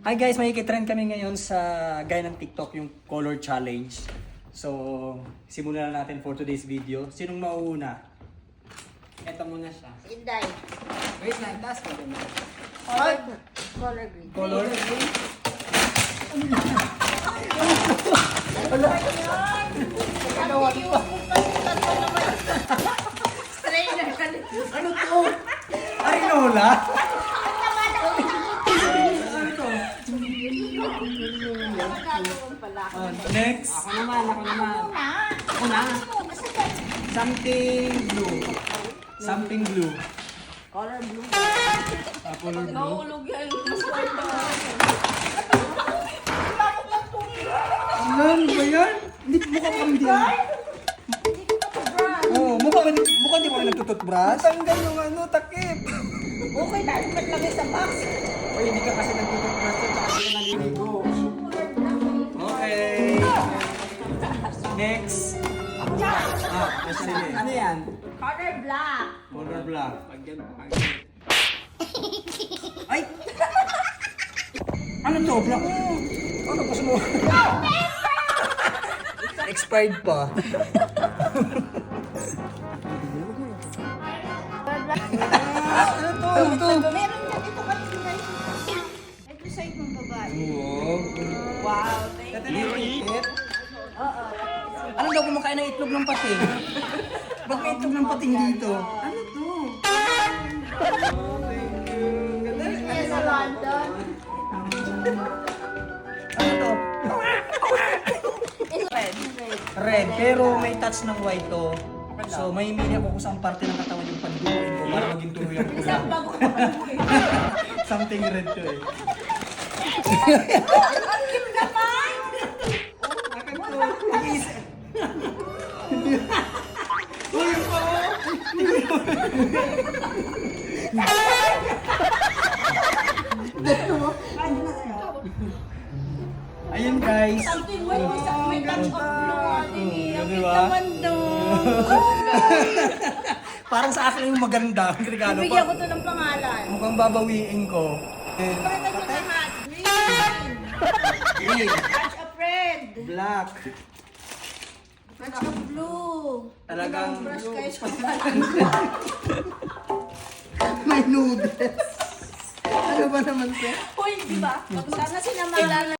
Hi guys, makikitrend kami ngayon sa gaya ng TikTok, yung color challenge. So, simulan na natin for today's video. Sinong mauuna? Ito muna siya. Inday. Wait lang, taas ko din. Color green. Color? Strainer ka na. Ano to? Arinola? Next. Ako naman. Ako na. Something blue. Something blue. Color blue. Color blue. Nahulog yan. Mas wala. Ano ba yan? Hindi mukha kang di. Oo, mukha di mo nagtututbrush. Tanggal yung ano, takip. Okay, dahil lagay sa box. O, hindi ka kasi nagtututbrush yun, kasi ka naliligo. Okay. Next. Sige. Ano yan? Color black. Color black. Pag yan, pag Ay! Ano to? Black? Ano gusto mo? Expired pa. Ano to? Ano to? Meron yan. Ito kasi guys. Ito side mong babae. Wow, thank you. Liit. Oo. Ano daw kumakain ng itlog ng pating? Ba't may itlog ng pating dito? Ano to? Yes, sa London. Ano to? Red. Red, pero may touch ng white to. So, may mili ako kung saan parte ng katawan yung panduin ko para maging tuloy ang pula. Isang bago ka pa Something red to eh. Ang cute naman! Ayun guys. Something white, may touch of blue. Ang Di cute ba? naman doon. Parang sa akin yung maganda ang regalo Bigyan ko pa. to ng pangalan. Mukhang babawiin ko. Pakita nyo lahat. Green. Green, Touch of red. black. Touch of blue. Talagang Brush blue. kayo sa May noodles. Ano ba naman siya? Hoy, di ba? Sana sinamalan